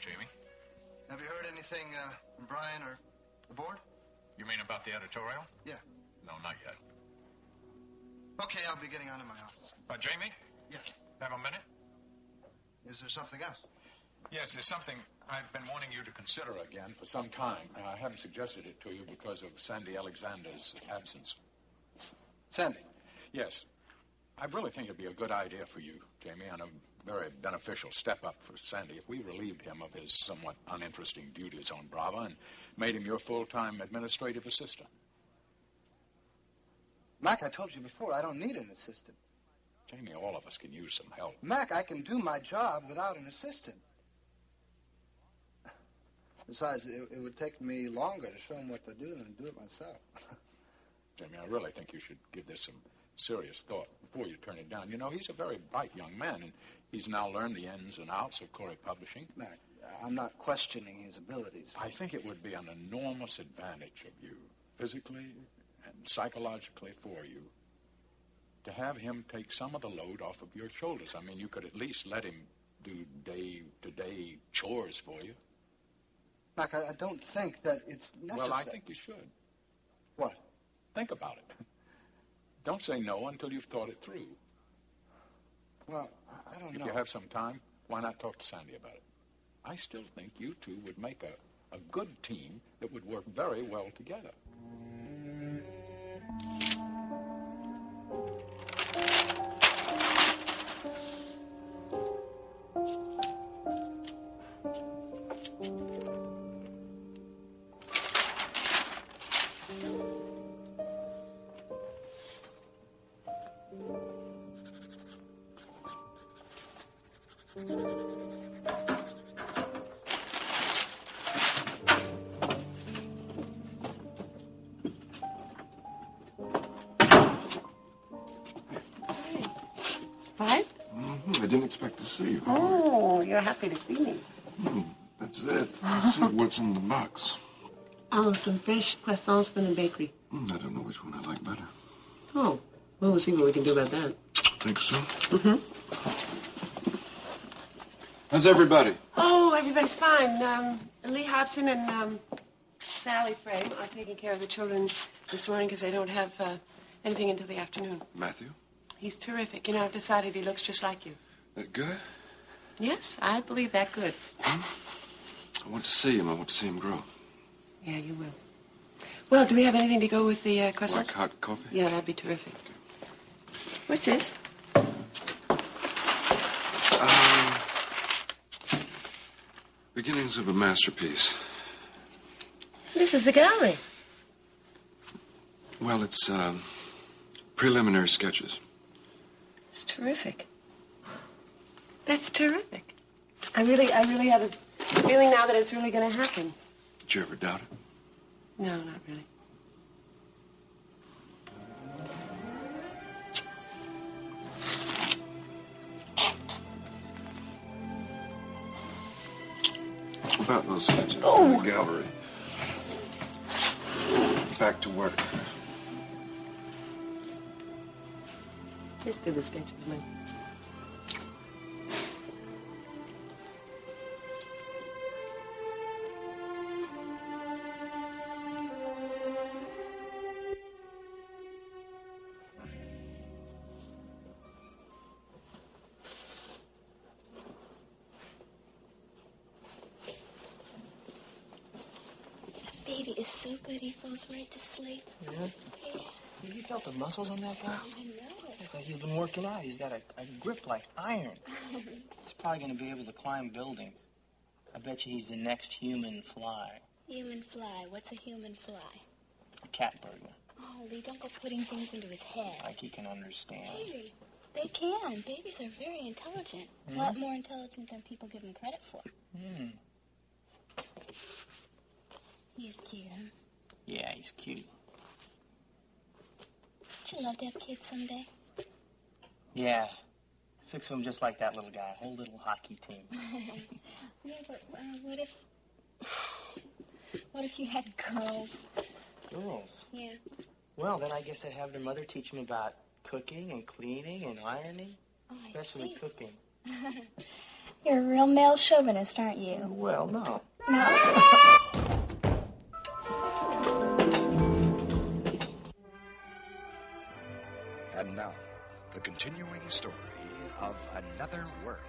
Jamie. Have you heard anything from Brian or the board? You mean about the editorial? Yeah. No, not yet. Okay, I'll be getting on in my office. Jamie? Yes. Have a minute? Is there something else? Yes, there's something I've been wanting you to consider again for some time. I haven't suggested it to you because of Sandy Alexander's absence. Sandy? Yes. I really think it'd be a good idea for you, Jamie, and a very beneficial step up for Sandy if we relieved him of his somewhat uninteresting duties on Brava and made him your full-time administrative assistant. Mac, I told you before, I don't need an assistant. Jamie, all of us can use some help. Mac, I can do my job without an assistant. Besides, it would take me longer to show him what to do than to do it myself. Jamie, I really think you should give this some serious thought before you turn it down. You know, he's a very bright young man, and he's now learned the ins and outs of Corey Publishing. Mac, I'm not questioning his abilities. I think it would be an enormous advantage of you, physically and psychologically for you, to have him take some of the load off of your shoulders. I mean, you could at least let him do day-to-day chores for you. Mac, I don't think that it's necessary. Well, I think you should. What? Think about it. Don't say no until you've thought it through. Well, I don't know. If you have some time, why not talk to Sandy about it? I still think you two would make a good team that would work very well together. I didn't expect to see you. Oh, you're happy to see me. That's it. Let's see what's in the box. Oh, some fresh croissants from the bakery. I don't know which one I like better. Oh, well, we'll see what we can do about that. Think so? Mm-hmm. How's everybody? Oh, everybody's fine. Lee Hobson and Sally Frame are taking care of the children this morning because they don't have anything until the afternoon. Matthew? He's terrific. You know, I've decided he looks just like you. That good? Yes, I believe that good. I want to see him. I want to see him grow. Yeah, you will. Well, do we have anything to go with the croissants? Like hot coffee? Yeah, that'd be terrific. What's this? Beginnings of a masterpiece. This is the gallery. Well, it's preliminary sketches. It's terrific. That's terrific. I really have a feeling now that it's really going to happen. Did you ever doubt it? No, not really. About those sketches in the gallery. Back to work. Let's do the sketches, man. Baby is so good, he falls right to sleep. Yeah? Have you felt the muscles on that guy? Oh, I know. It's like he's been working out. He's got a grip like iron. He's probably going to be able to climb buildings. I bet you he's the next human fly. Human fly. What's a human fly? A cat burglar. Oh, Lee, don't go putting things into his head. Like he can understand. Hey, they can. Babies are very intelligent. A lot more intelligent than people give them credit for. He's cute, huh? Yeah, he's cute. Would you love to have kids someday? Yeah. 6 of them just like that little guy. A whole little hockey team. Yeah, but what if you had girls? Girls? Yeah. Well, then I guess I'd have their mother teach them about cooking and cleaning and ironing. Oh, I Especially see. cooking. You're a real male chauvinist, aren't you? Well, no. No? And now, the continuing story of Another World.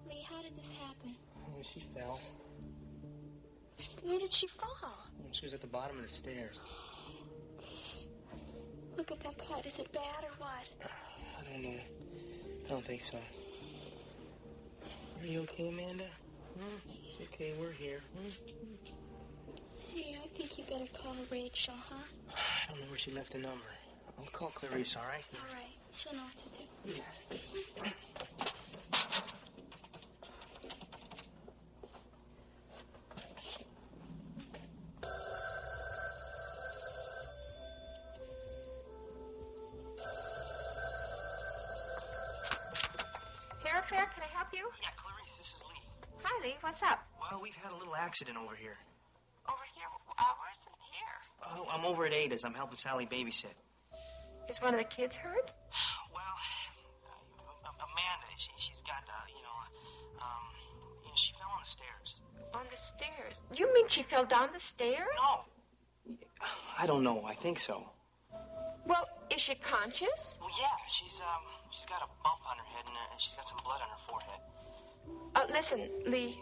Lee, how did this happen? Oh, she fell. Where did she fall? She was at the bottom of the stairs. Look at that cut. Is it bad or what? I don't know. I don't think so. Are you okay, Amanda? It's okay, we're here. Hey, I think you better call Rachel, huh? I don't know where she left the number. I'll call Clarice, all right? All right. She'll know what to do. Yeah. Fair, can I help you? Yeah, Clarice, this is Lee. Hi, Lee. What's up? Well, we've had a little accident over here. Over here? Where's it here? Oh, I'm over at Ada's. I'm helping Sally babysit. Is one of the kids hurt? Well, Amanda, she's got, she fell on the stairs. On the stairs? You mean she fell down the stairs? No. I don't know. I think so. Well, is she conscious? Well, yeah. She's got a bump on her head and she's got some blood on her forehead. Listen, Lee,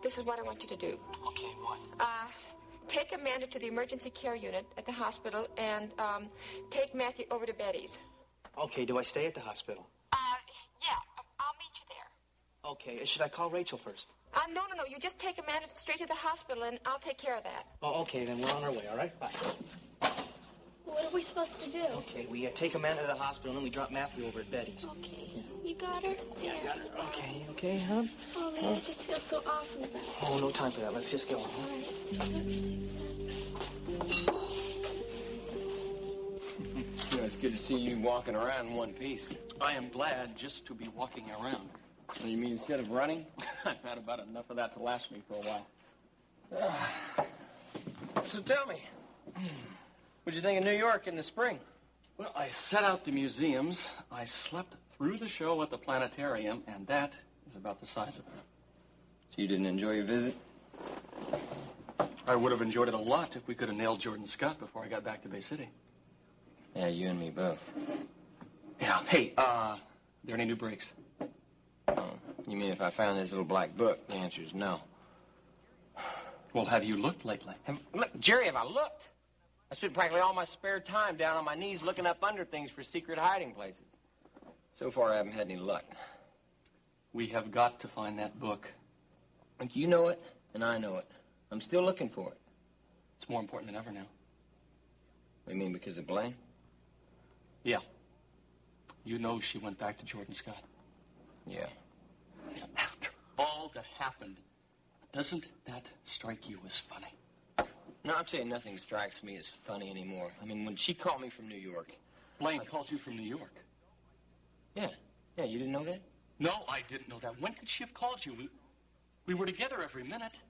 this is what I want you to do. Okay, what? Take Amanda to the emergency care unit at the hospital and, take Matthew over to Betty's. Okay, do I stay at the hospital? Yeah, I'll meet you there. Okay, should I call Rachel first? No. You just take Amanda straight to the hospital and I'll take care of that. Oh, okay, then we're on our way, all right? Bye. What are we supposed to do? Okay, we take Amanda to the hospital and then we drop Matthew over at Betty's. Okay. You got her? Yeah, I got her. Okay, you okay, hon? Oh, Lee, I just feel so awful about it. Oh, no time for that. Let's just go. All right. It's good to see you walking around in one piece. I am glad just to be walking around. You mean instead of running? I've had about enough of that to last me for a while. So tell me, what'd you think of New York in the spring? Well, I set out the museums, I slept through the show at the planetarium, and that is about the size of it. So you didn't enjoy your visit? I would have enjoyed it a lot if we could have nailed Jordan Scott before I got back to Bay City. Yeah, you and me both. Yeah. Hey, there any new breaks? Oh, you mean if I found this little black book? The answer is no. Well, have you looked lately? Look, Jerry, have I looked? I spent practically all my spare time down on my knees looking up under things for secret hiding places. So far, I haven't had any luck. We have got to find that book. Look, you know it, and I know it. I'm still looking for it. It's more important than ever now. You mean because of Blaine? Yeah. You know she went back to Jordan Scott. Yeah. After all that happened, doesn't that strike you as funny? No, I'm saying nothing strikes me as funny anymore. I mean, when she called me from New York... Blaine called you from New York? Yeah. Yeah, you didn't know that? No, I didn't know that. When could she have called you? We were together every minute.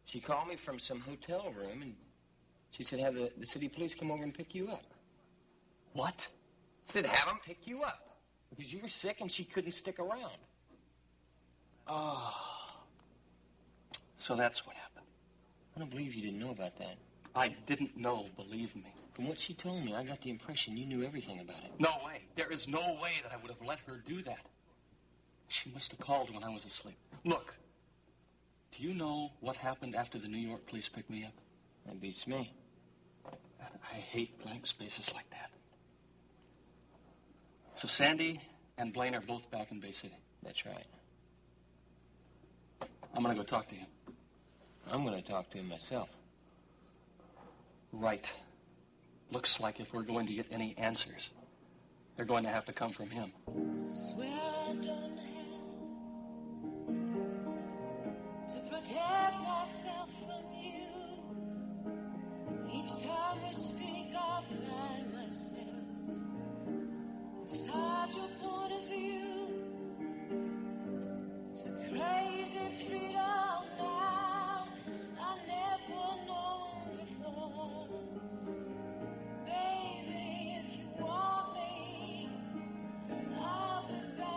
She called me from some hotel room, and she said have the city police come over and pick you up. What? Said have them pick you up. Because you were sick and she couldn't stick around. Oh. So that's what happened. I don't believe you didn't know about that. I didn't know, believe me. From what she told me, I got the impression you knew everything about it. No way. There is no way that I would have let her do that. She must have called when I was asleep. Look, do you know what happened after the New York police picked me up? That beats me. I hate blank spaces like that. So Sandy and Blaine are both back in Bay City. That's right. I'm going to go talk to him. I'm going to talk to him myself. Right. Looks like if we're going to get any answers, they're going to have to come from him. Swear I don't have to protect myself from you. Each time we speak, I find myself inside your point of view. It's a crazy freedom now I never known before. Baby, if you want me, I'll be back.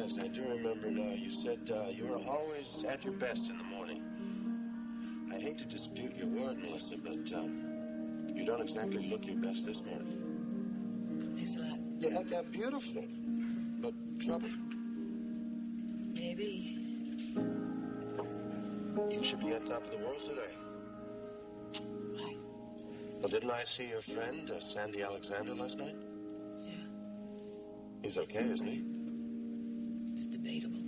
yes, I do remember now. You said you were always at your best in the morning. I hate to dispute your word, Melissa, but you don't exactly look your best this morning. Thanks a lot. Yeah, beautiful, but trouble. Maybe. You should be on top of the world today. Why? Well, didn't I see your friend, Sandy Alexander, last night? Yeah. He's okay, isn't he? It's debatable.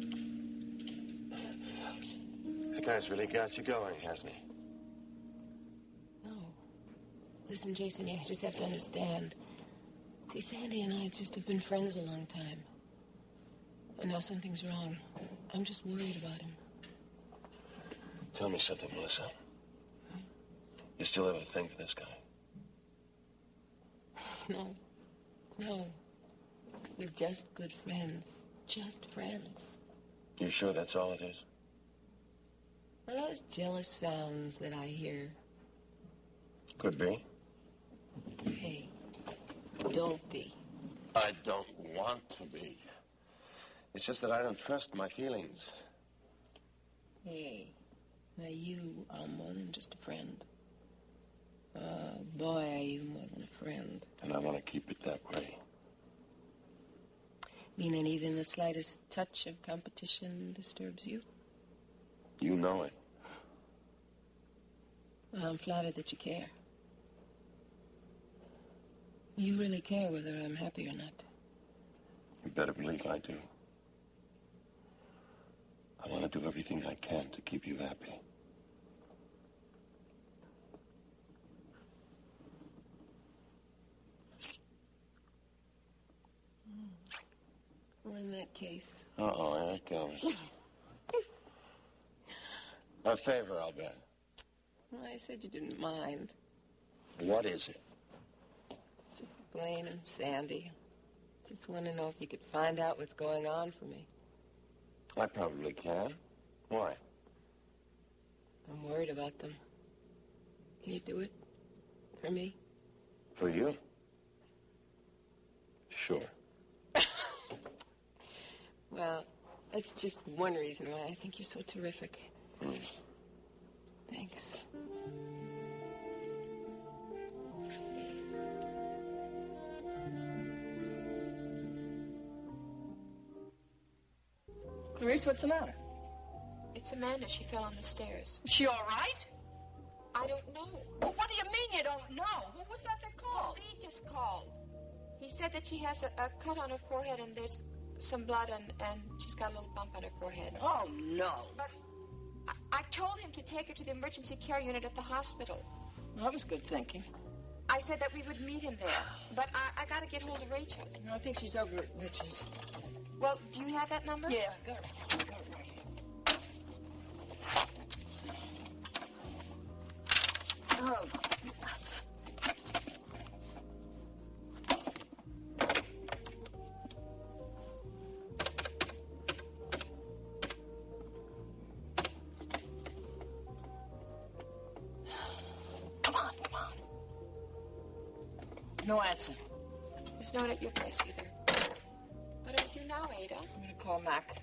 That guy's really got you going, hasn't he? No. Listen, Jason, you just have to understand. See, Sandy and I just have been friends a long time. I know something's wrong. I'm just worried about him. Tell me something, Melissa. You still have a thing for this guy? No. No. We're just good friends. Just friends. You sure that's all it is? Are those jealous sounds that I hear? Could be. Hey, don't be. I don't want to be. It's just that I don't trust my feelings. Hey, now you are more than just a friend. Boy, are you more than a friend. And I want to keep it that way. Meaning even the slightest touch of competition disturbs you? You know it. Well, I'm flattered that you care. You really care whether I'm happy or not. You better believe I do. I want to do everything I can to keep you happy. Well, in that case... Uh-oh, here it comes. A favor, I'll bet. Well, I said you didn't mind. What is it? It's just Blaine and Sandy. Just want to know if you could find out what's going on for me. I probably can. Why? I'm worried about them. Can you do it? For me? For you? Sure. Well, that's just one reason why I think you're so terrific. Thanks. Clarice, what's the matter? It's Amanda. She fell on the stairs. Is she all right? I don't know. Well, what do you mean you don't know? Who was that called? Lee just called. He said that she has a cut on her forehead and there's some blood and she's got a little bump on her forehead. Oh, no. But I told him to take her to the emergency care unit at the hospital. Well, that was good thinking. I said that we would meet him there. But I got to get hold of Rachel. I think she's over at Mitch's. Well, do you have that number? Yeah, I got it right here. Oh, nuts. Come on. No answer. There's no one at your place either. What do we do now, Ada? I'm going to call Mac.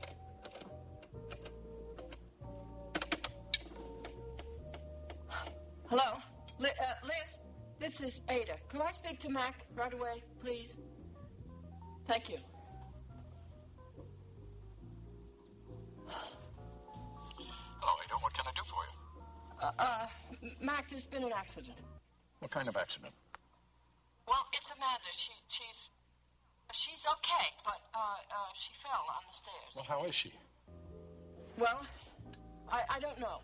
Hello? Liz, this is Ada. Could I speak to Mac right away, please? Thank you. Hello, Ada. What can I do for you? Mac, there's been an accident. What kind of accident? Well, it's Amanda. She's okay, but she fell on the stairs. Well, how is she? Well, I don't know.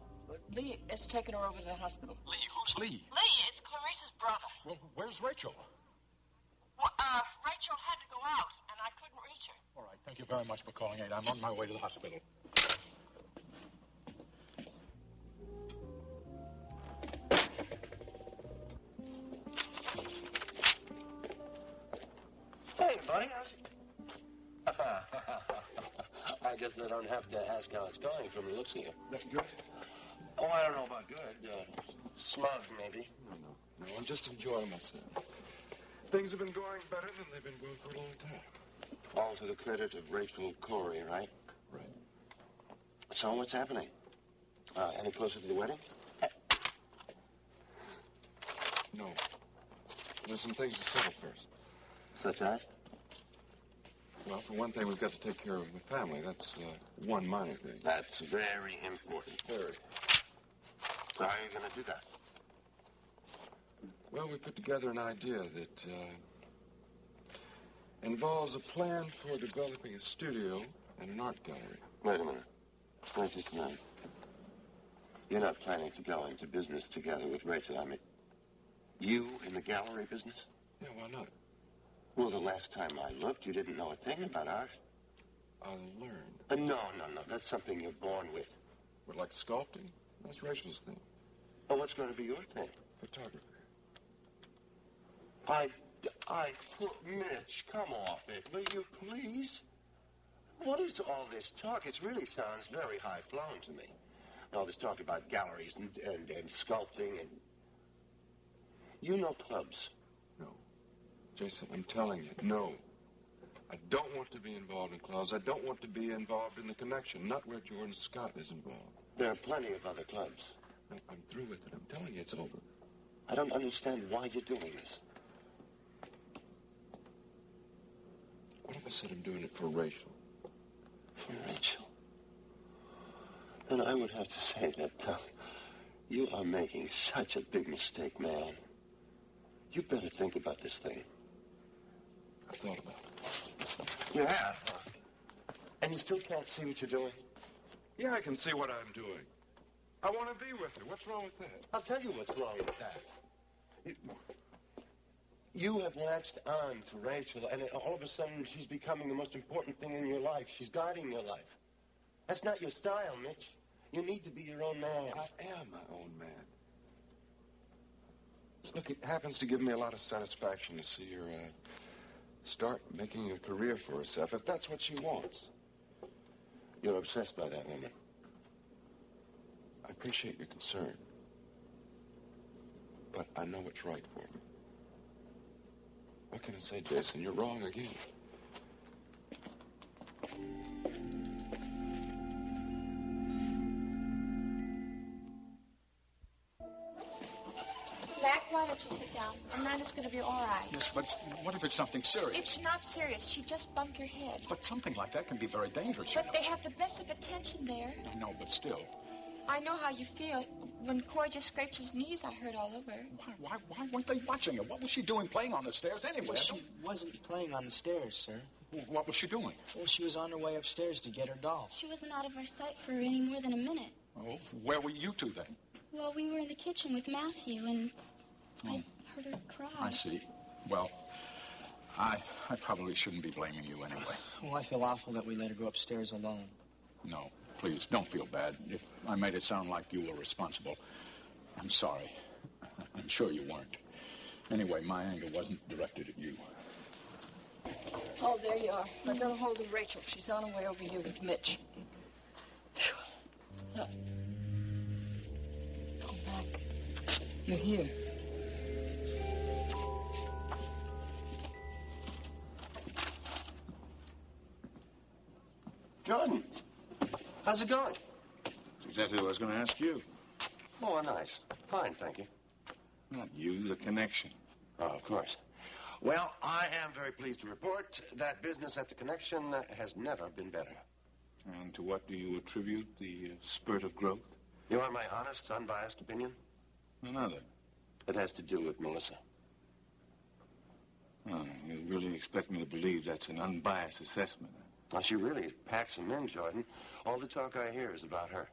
Lee is taking her over to the hospital. Lee? Who's Lee? Lee is Clarice's brother. Well, where's Rachel? Well, Rachel had to go out, and I couldn't reach her. All right, thank you very much for calling, Ada. I'm on my way to the hospital. Hey, buddy, how's it? I guess I don't have to ask how it's going from the looks of you. Nothing good? Oh, I don't know about good. Smug, maybe. No, I'm just enjoying myself. Things have been going better than they've been going for a long time. All to the credit of Rachel Corey, right? Right. So what's happening? Any closer to the wedding? No. There's some things to settle first. Such as? Well, for one thing, we've got to take care of the family. That's one minor thing. That's very important. Very. So how are you going to do that? Well, we put together an idea that involves a plan for developing a studio and an art gallery. Wait a minute. Wait just a minute. You're not planning to go into business together with Rachel, I mean, you in the gallery business? Yeah, why not? Well, the last time I looked, you didn't know a thing about art. I'll learn. No. That's something you're born with. What, like sculpting? That's Rachel's thing. Oh, what's going to be your thing? Photography. Mitch, come off it, will you please? What is all this talk? It really sounds very high-flown to me. All this talk about galleries and sculpting and... You know clubs. No. Jason, I'm telling you, no. I don't want to be involved in clubs. I don't want to be involved in the connection, not where Jordan Scott is involved. There are plenty of other clubs. No, I'm through with it. I'm telling you, it's over. I don't understand why you're doing this. What if I said I'm doing it for Rachel? For Rachel? Then I would have to say that you are making such a big mistake, man. You better think about this thing. I've thought about it. You have? And you still can't see what you're doing? Yeah, I can see what I'm doing. I want to be with her. What's wrong with that? I'll tell you what's wrong with that. You have latched on to Rachel, and all of a sudden she's becoming the most important thing in your life. She's guiding your life. That's not your style, Mitch. You need to be your own man. I am my own man. Look, it happens to give me a lot of satisfaction to see her start making a career for herself, if that's what she wants. You're obsessed by that woman. I appreciate your concern. But I know what's right for me. What can I say, Jason? You're wrong again. Mac, why don't you sit down? Amanda's going to be all right. Yes, but what if it's something serious? It's not serious. She just bumped her head. But something like that can be very dangerous, But they have the best of attention there. I know, but still. I know how you feel. When Corey just scraped his knees, I hurt all over. Why weren't they watching her? What was she doing playing on the stairs anyway? Well, she wasn't playing on the stairs, sir. What was she doing? Well, she was on her way upstairs to get her doll. She wasn't out of our sight for any more than a minute. Oh, where were you two then? Well, we were in the kitchen with Matthew, and I heard her cry. I see. Well, I probably shouldn't be blaming you anyway. Well, I feel awful that we let her go upstairs alone. No, please, don't feel bad. If I made it sound like you were responsible, I'm sorry. I'm sure you weren't. Anyway, my anger wasn't directed at you. Oh, there you are. I got a hold of Rachel. She's on her way over here with Mitch. Oh, Mac. You're here. Jordan, how's it going? That's exactly what I was going to ask you. Oh, nice. Fine, thank you. Not you, the connection. Oh, of course. Well, I am very pleased to report that business at the Connection has never been better. And to what do you attribute the spurt of growth? You want my honest, unbiased opinion? Another. It has to do with Melissa. Oh, you really expect me to believe that's an unbiased assessment? Well, she really packs them in, Jordan. All the talk I hear is about her.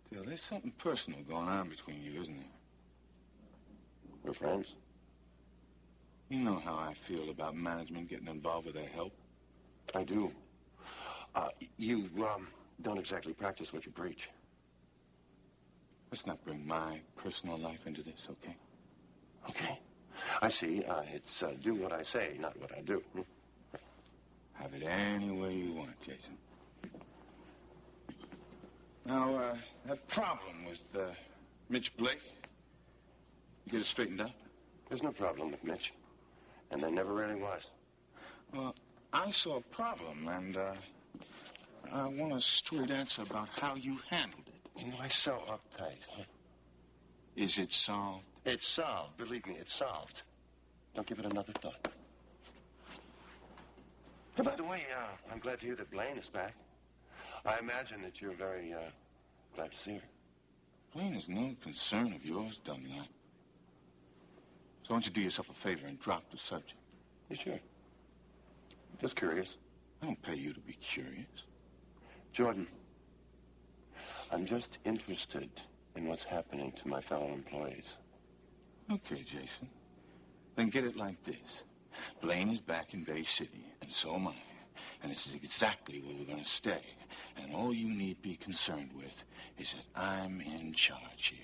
Still, there's something personal going on between you, isn't there? We're friends. You know how I feel about management getting involved with their help. I do. You don't exactly practice what you preach. Let's not bring my personal life into this, okay? Okay. I see. It's do what I say, not what I do. Have it any way you want, Jason. Now, that problem with Mitch Blake, you get it straightened out? There's no problem with Mitch. And there never really was. Well, I saw a problem, and I want a straight answer about how you handled it. You know, I'm so uptight. Huh? Is it solved? It's solved. Believe me, it's solved. Don't give it another thought. And by the way, I'm glad to hear that Blaine is back. I imagine that you're very glad to see her. Blaine is no concern of yours, Dunlap. So why don't you do yourself a favor and drop the subject? You sure? Just curious. I don't pay you to be curious. Jordan, I'm just interested in what's happening to my fellow employees. Okay, Jason. Then get it like this. Blaine is back in Bay City, and so am I. And this is exactly where we're going to stay. And all you need be concerned with is that I'm in charge here.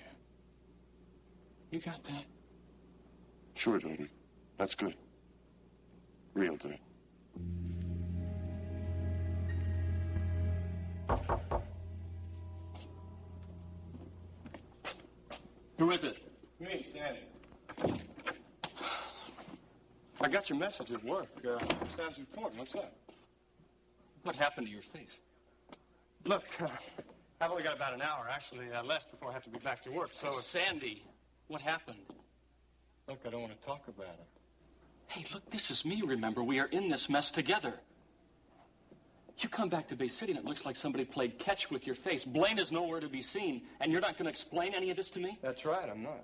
You got that? Sure, Jordan. That's good. Real good. Who is it? Me, Sandy. I got your message at work. Sounds important. What's up? What happened to your face? Look, I've only got about an hour, actually, less before I have to be back to work, so... Sandy, what happened? Look, I don't want to talk about it. Hey, look, this is me, remember? We are in this mess together. You come back to Bay City and it looks like somebody played catch with your face. Blaine is nowhere to be seen, and you're not going to explain any of this to me? That's right, I'm not.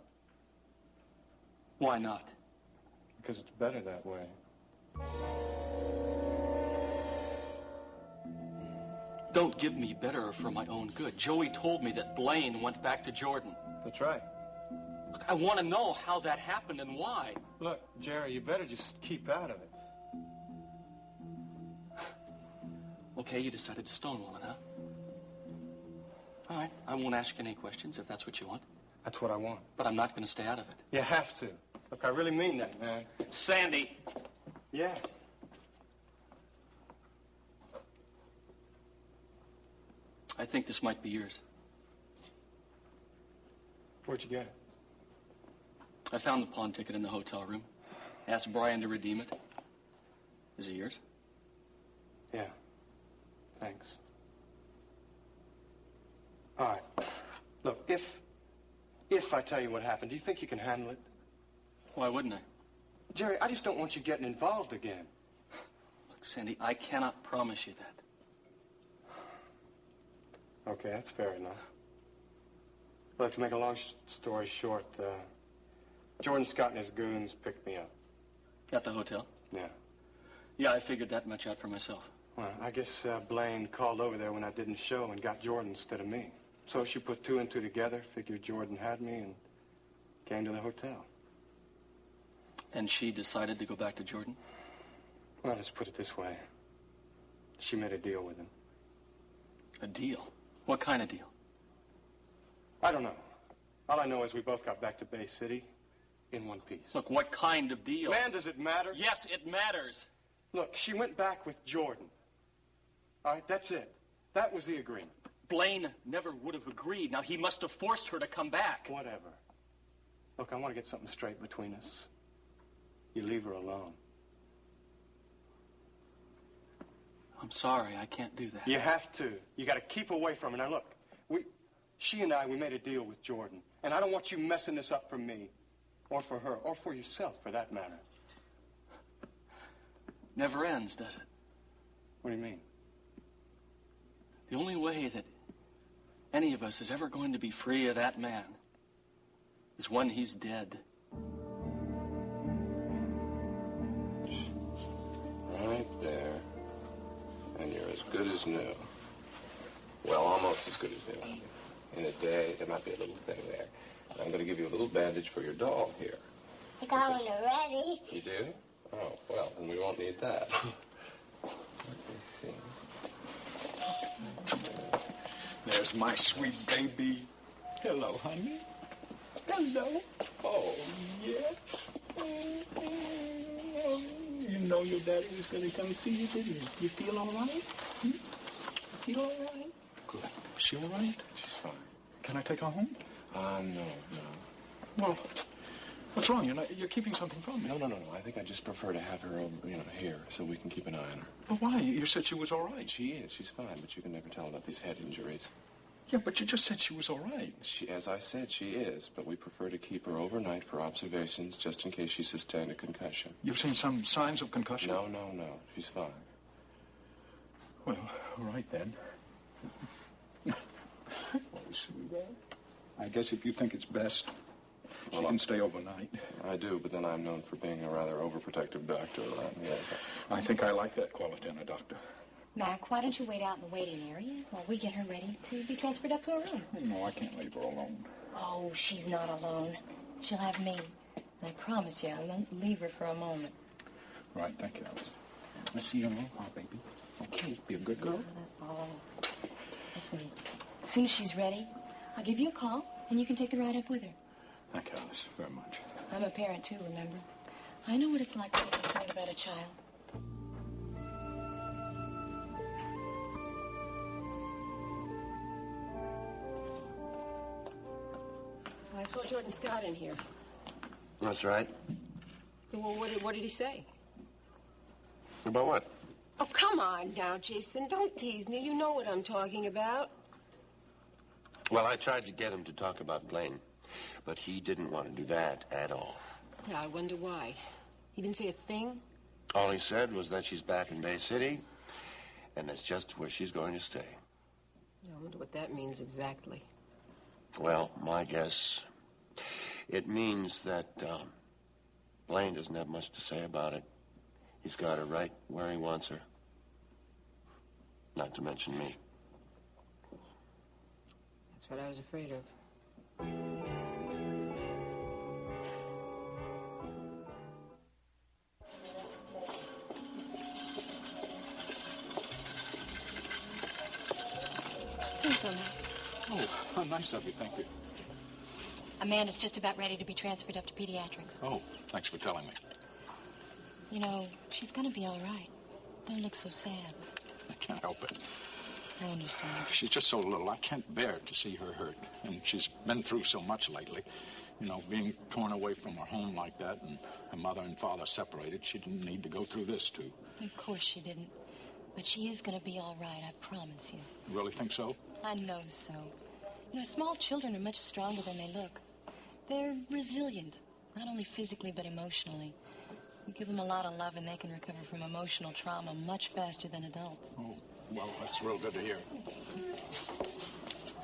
Why not? Because it's better that way. Don't give me better for my own good. Joey told me that Blaine went back to Jordan. That's right. Look, I want to know how that happened and why. Look, Jerry, you better just keep out of it. Okay, you decided to stonewall it, huh? All right, I won't ask any questions if that's what you want. That's what I want. But I'm not going to stay out of it. You have to. Look, I really mean that, man. Sandy! Yeah? I think this might be yours. Where'd you get it? I found the pawn ticket in the hotel room. Asked Brian to redeem it. Is it yours? Yeah. Thanks. All right. Look, if I tell you what happened, do you think you can handle it? Why wouldn't I? Jerry, I just don't want you getting involved again. Look, Sandy, I cannot promise you that. Okay, that's fair enough. Look, to make a long story short, Jordan Scott and his goons picked me up. At the hotel? Yeah. Yeah, I figured that much out for myself. Well, I guess Blaine called over there when I didn't show and got Jordan instead of me. So she put two and two together, figured Jordan had me, and came to the hotel. And she decided to go back to Jordan? Well, let's put it this way. She made a deal with him. A deal? What kind of deal? I don't know. All I know is we both got back to Bay City in one piece. Look, what kind of deal? Man, does it matter? Yes, it matters. Look, she went back with Jordan. All right, that's it. That was the agreement. Blaine never would have agreed. Now, he must have forced her to come back. Whatever. Look, I want to get something straight between us. You leave her alone. I'm sorry, I can't do that. You have to. You got to keep away from her. Now, look, she and I, we made a deal with Jordan. And I don't want you messing this up for me, or for her, or for yourself, for that matter. Never ends, does it? What do you mean? The only way that any of us is ever going to be free of that man is when he's dead. Right there. And you're as good as new. Well, almost as good as new. In a day, there might be a little thing there. And I'm going to give you a little bandage for your doll here. I got one already. You do? Oh, well, then we won't need that. Let me see. There's my sweet baby. Hello, honey. Hello. Oh, yes. You know your daddy was going to come see you, didn't you? You feel all right? You feel all right? Good. Is she all right? She's fine. Can I take her home? No. Well, What's wrong? You're keeping something from me. No. I think I just prefer to have her, here so we can keep an eye on her. But why? You said she was all right. She is. She's fine, but you can never tell about these head injuries. Yeah, but you just said she was all right. As I said, she is, but we prefer to keep her overnight for observations just in case she sustained a concussion. You've seen some signs of concussion? No. She's fine. Well, all right then. Oh, sweetheart. I guess if you think it's best, she can stay overnight. I do, but then I'm known for being a rather overprotective doctor. Yes. I think I like that quality in a doctor. Mac, why don't you wait out in the waiting area while we get her ready to be transferred up to her room? No, I can't leave her alone. Oh, she's not alone. She'll have me. I promise you, I won't leave her for a moment. Right, thank you, Alice. I'll see you tomorrow, baby. Okay, be a good girl. Oh, listen, as soon as she's ready, I'll give you a call, and you can take the ride up with her. Thank you, Alice, very much. I'm a parent, too, remember? I know what it's like to be concerned about a child. I saw Jordan Scott in here. That's right. Well, what did he say? About what? Oh, come on now, Jason. Don't tease me. You know what I'm talking about. Well, I tried to get him to talk about Blaine, but he didn't want to do that at all. Yeah, I wonder why. He didn't say a thing? All he said was that she's back in Bay City, and that's just where she's going to stay. I wonder what that means exactly. Well, my guess, it means that Blaine doesn't have much to say about it. He's got her right where he wants her. Not to mention me. That's what I was afraid of. Oh, how nice of you, thank you. Amanda's just about ready to be transferred up to pediatrics. Oh, thanks for telling me. You know, she's gonna be all right. Don't look so sad. I can't help it. I understand. She's just so little. I can't bear to see her hurt. And she's been through so much lately. You know, being torn away from her home like that and her mother and father separated, she didn't need to go through this, too. Of course she didn't. But she is gonna be all right, I promise you. You really think so? I know so. You know, small children are much stronger than they look. They're resilient, not only physically but emotionally. You give them a lot of love and they can recover from emotional trauma much faster than adults. Oh, well, that's real good to hear.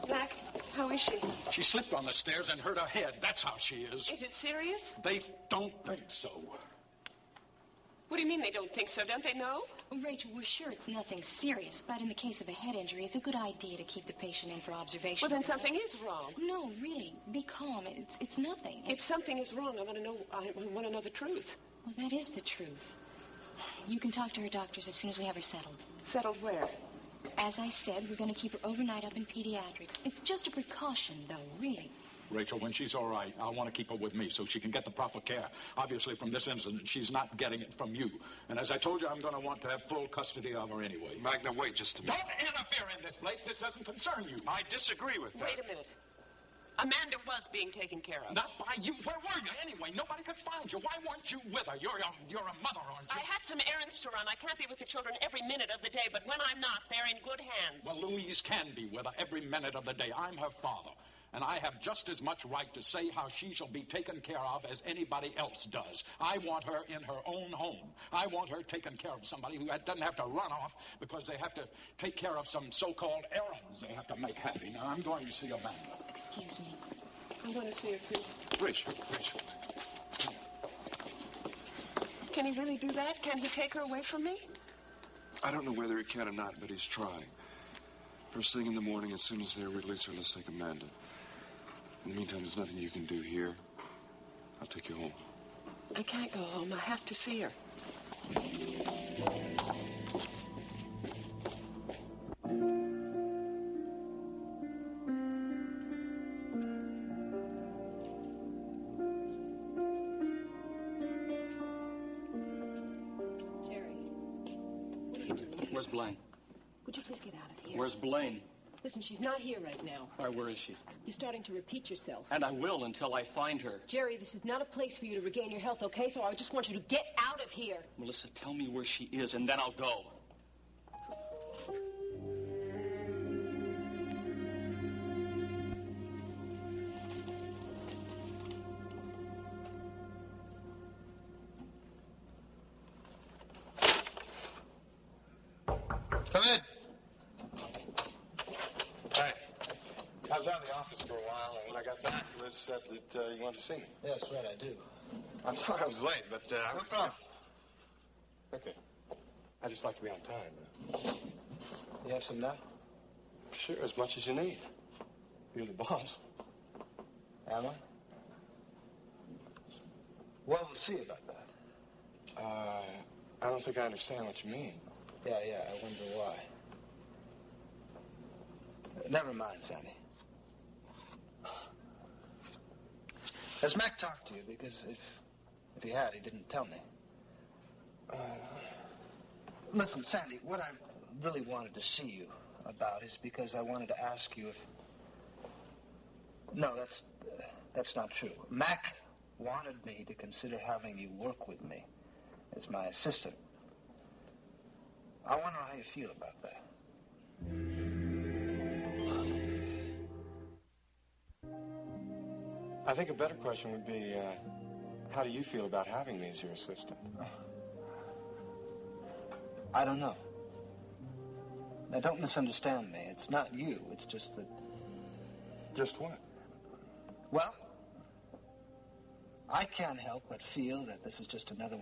Zach, how is she? She slipped on the stairs and hurt her head. That's how she is. Is it serious? They don't think so. What do you mean they don't think so? Don't they know? Well, Rachel, we're sure it's nothing serious, but in the case of a head injury, it's a good idea to keep the patient in for observation. Well, then something is wrong. No, really, be calm. It's nothing. If something is wrong, I want to know the truth. Well, that is the truth. You can talk to her doctors as soon as we have her settled. Settled where? As I said, we're going to keep her overnight up in pediatrics. It's just a precaution, though, really. Rachel, when she's all right, I want to keep her with me so she can get the proper care. Obviously, from this incident, she's not getting it from you. And as I told you, I'm going to want to have full custody of her anyway. Magna, wait just a minute. Don't interfere in this, Blake. This doesn't concern you. I disagree with that. Wait a minute. Amanda was being taken care of. Not by you. Where were you anyway? Nobody could find you. Why weren't you with her? You're a mother, aren't you? I had some errands to run. I can't be with the children every minute of the day, but when I'm not, they're in good hands. Well, Louise can be with her every minute of the day. I'm her father. And I have just as much right to say how she shall be taken care of as anybody else does. I want her in her own home. I want her taken care of somebody who doesn't have to run off because they have to take care of some so-called errands they have to make happy. Now, I'm going to see Amanda. Excuse me. I'm going to see her, too. Rachel. Can he really do that? Can he take her away from me? I don't know whether he can or not, but he's trying. First thing in the morning, as soon as they're released her, let's take Amanda. In the meantime, there's nothing you can do here. I'll take you home. I can't go home. I have to see her. Where's Blaine? Would you please get out of here? Where's Blaine? Listen, she's not here right now. All right, where is she? You're starting to repeat yourself. And I will until I find her. Jerry, this is not a place for you to regain your health, okay? So I just want you to get out of here. Melissa, tell me where she is, and then I'll go. Come in. Hi. I was out of the office for a while, and when I got back, Liz said that you wanted to see me. Yes, right, I do. I'm sorry I was late, but I was... No problem. Okay. I just like to be on time. You have some now? Sure, as much as you need. You're the boss. Am I? Well, we'll see about that. I don't think I understand what you mean. Yeah, I wonder why. Never mind, Sandy. Has Mac talked to you? Because if he had, he didn't tell me. Listen, Sandy, what I really wanted to see you about is because I wanted to ask you if... No, that's not true. Mac wanted me to consider having you work with me as my assistant. I wonder how you feel about that. I think a better question would be, how do you feel about having me as your assistant? I don't know. Now, don't misunderstand me. It's not you. It's just that... Just what? Well, I can't help but feel that this is just another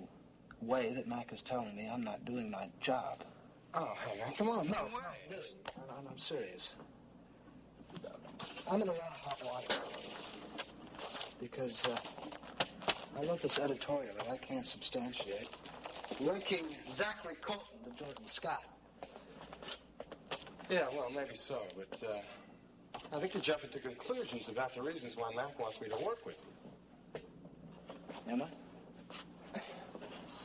way that Mac is telling me I'm not doing my job. Oh, hey, man, come on. No, really. I'm serious. I'm in a lot of hot water. Because I wrote this editorial that I can't substantiate, linking Zachary Colton to Jordan Scott. Yeah, well, maybe so, but I think you're jumping to conclusions about the reasons why Mac wants me to work with you. Am I?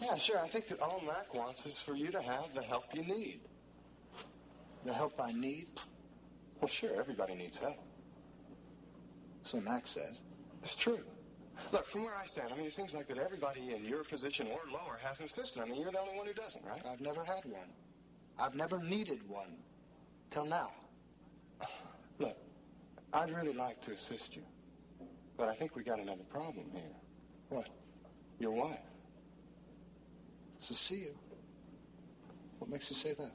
Yeah, sure. I think that all Mac wants is for you to have the help you need. The help I need? Well, sure, everybody needs help. So Mac says. It's true. Look, from where I stand, I mean, it seems like that everybody in your position or lower has an assistant. I mean, you're the only one who doesn't, right? I've never had one. I've never needed one. Till now. Look, I'd really like to assist you. But I think we got another problem here. What? Your wife. Cecile? What makes you say that?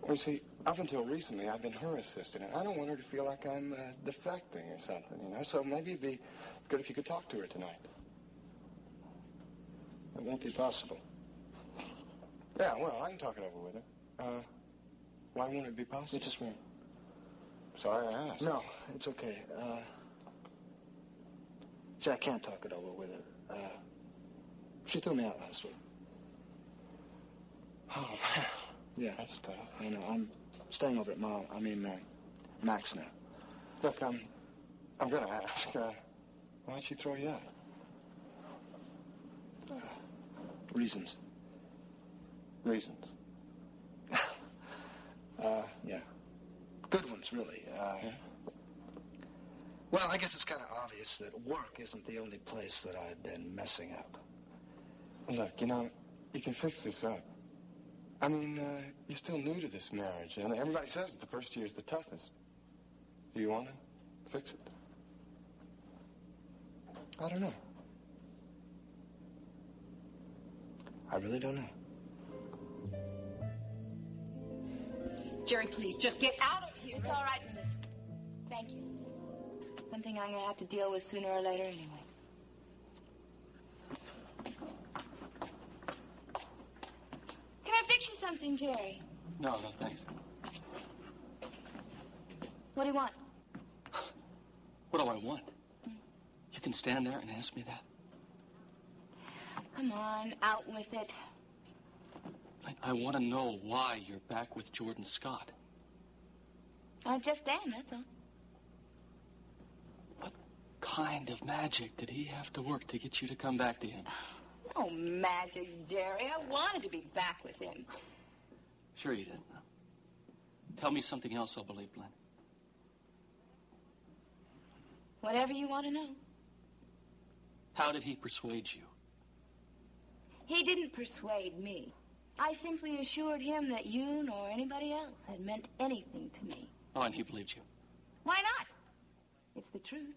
Well, see, up until recently, I've been her assistant, and I don't want her to feel like I'm defecting or something, you know? So maybe it'd be good if you could talk to her tonight. It won't be possible. Yeah, well, I can talk it over with her. Why won't it be possible? It just won't. Sorry I asked. No, it's okay. See, I can't talk it over with her. She threw me out last week. Oh, man. Yeah. That's tough. I know. I'm staying over at Mac's now. Look, I'm going to ask, why'd she throw you out? Reasons. Reasons? Yeah. Good ones, really. Yeah? Well, I guess it's kind of obvious that work isn't the only place that I've been messing up. Look, you know, you can fix this up. I mean, you're still new to this marriage, and everybody says that the first year's the toughest. Do you want to fix it? I don't know. I really don't know. Jerry, please, just get out of here. It's all right, Melissa. Thank you. Something I'm going to have to deal with sooner or later anyway. Can I fix you something, Jerry? No, thanks. What do you want? What do I want? You can stand there and ask me that? Come on, out with it. I want to know why you're back with Jordan Scott. I just am, that's all. What kind of magic did he have to work to get you to come back to him? No magic, Jerry. I wanted to be back with him. Sure you did. Tell me something else, I'll believe, Blaine. Whatever you want to know. How did he persuade you? He didn't persuade me. I simply assured him that you nor anybody else had meant anything to me. Oh, and he believed you. Why not? It's the truth.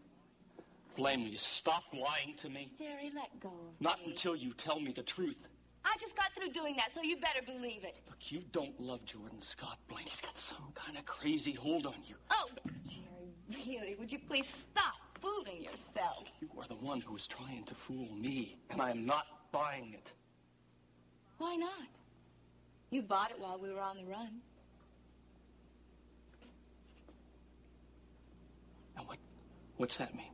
Blaine, will you stop lying to me? Jerry, let go of Not me. until you tell me the truth. I just got through doing that, so you better believe it. Look, you don't love Jordan Scott, Blaine. He's got some kind of crazy hold on you. Oh, Jerry, really, would you please stop fooling yourself? You are the one who is trying to fool me, and I am not buying it. Why not? You bought it while we were on the run. Now, what's that mean?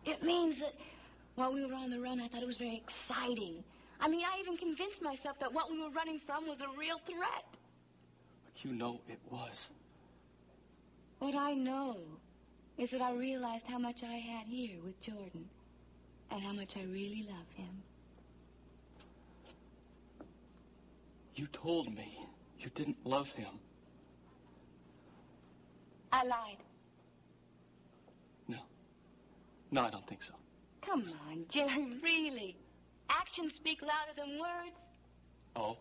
It means that while we were on the run, I thought it was very exciting. I mean, I even convinced myself that what we were running from was a real threat. But you know it was. What I know is that I realized how much I had here with Jordan and how much I really love him. You told me you didn't love him. I lied. No, I don't think so. Come on, Jerry, really. Actions speak louder than words. Oh?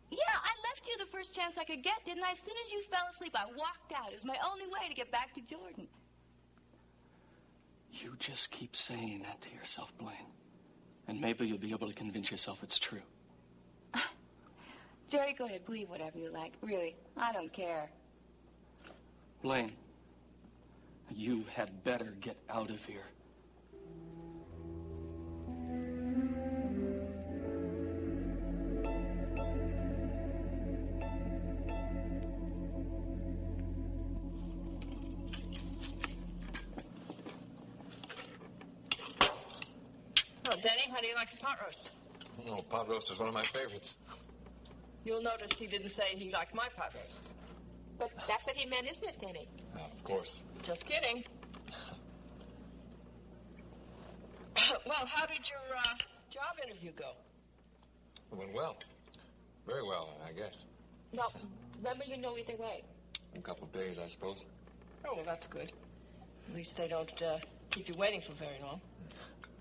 Yeah, I left you the first chance I could get, didn't I? As soon as you fell asleep, I walked out. It was my only way to get back to Jordan. You just keep saying that to yourself, Blaine. And maybe you'll be able to convince yourself it's true. Jerry, go ahead, believe whatever you like. Really, I don't care. Blaine, you had better get out of here. Oh, Denny, how do you like the pot roast? Oh, pot roast is one of my favorites. You'll notice he didn't say he liked my pot roast. But that's what he meant, isn't it, Denny? Of course. Just kidding. Well, how did your job interview go? It went well. Very well, I guess. No, remember, you know either way. A couple of days, I suppose. Oh, well, that's good. At least they don't keep you waiting for very long.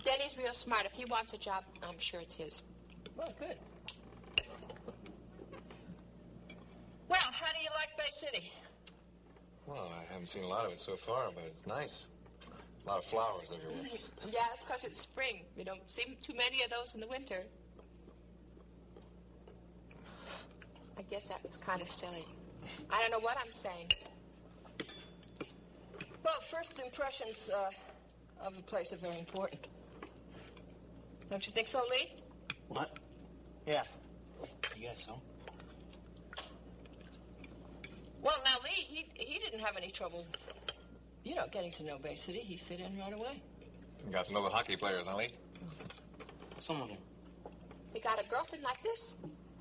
Denny's real smart. If he wants a job, I'm sure it's his. Well, good. Well, how do you like Bay City? Well, I haven't seen a lot of it so far, but it's nice. A lot of flowers everywhere. Yeah, it's because it's spring. You don't see too many of those in the winter. I guess that was kind of silly. I don't know what I'm saying. Well, first impressions of a place are very important. Don't you think so, Lee? What? Yeah, I guess so. Well, now, Lee, he didn't have any trouble, getting to know Bay City. He fit in right away. You got to know the hockey players, huh, Lee? Some of them. He got a girlfriend like this?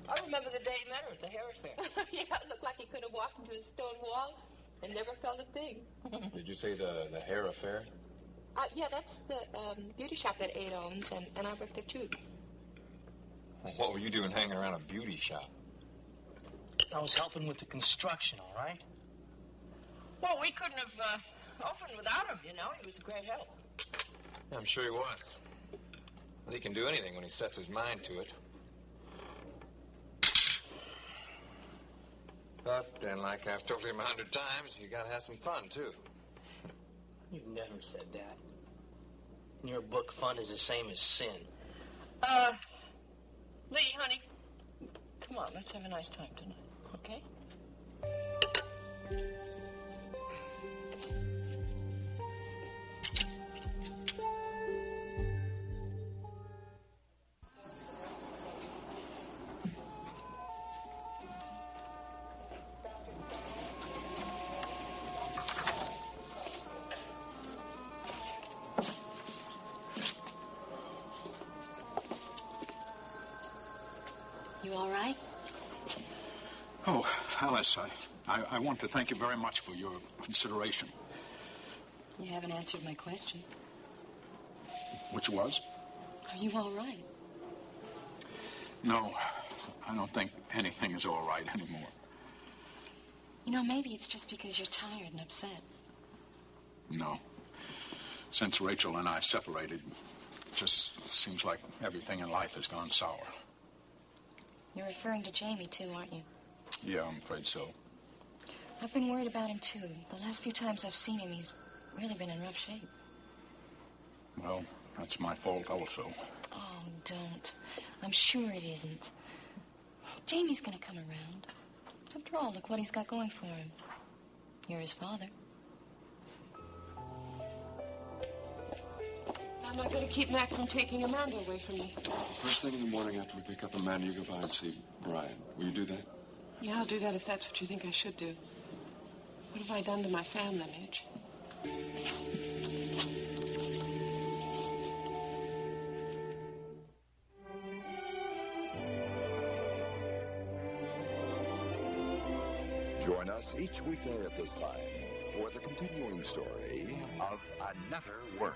I remember the day he met her at the hair affair. Yeah, it looked like he could have walked into a stone wall and never felt a thing. Did you say the hair affair? Yeah, that's the beauty shop that Aid owns, and I work there, too. Well, what were you doing hanging around a beauty shop? I was helping with the construction, all right? Well, we couldn't have opened without him, He was a great help. I'm sure he was. Well, he can do anything when he sets his mind to it. But then, like I've told him 100 times, you gotta have some fun, too. You've never said that. In your book, fun is the same as sin. Lee, honey, come on, let's have a nice time tonight, okay? You all right? Oh, Alice, I want to thank you very much for your consideration. You haven't answered my question. Which was? Are you all right? No, I don't think anything is all right anymore. Maybe it's just because you're tired and upset. No, Since Rachel and I separated, it just seems like everything in life has gone sour. You're referring to Jamie, too, aren't you? Yeah, I'm afraid so. I've been worried about him, too. The last few times I've seen him, he's really been in rough shape. Well, that's my fault also. Oh, don't. I'm sure it isn't. Jamie's gonna come around. After all, look what he's got going for him. You're his father. How am I going to keep Mac from taking Amanda away from me? First thing in the morning after we pick up Amanda, you go by and see Brian. Will you do that? Yeah, I'll do that if that's what you think I should do. What have I done to my family, Mitch? Join us each weekday at this time for the continuing story of Another World.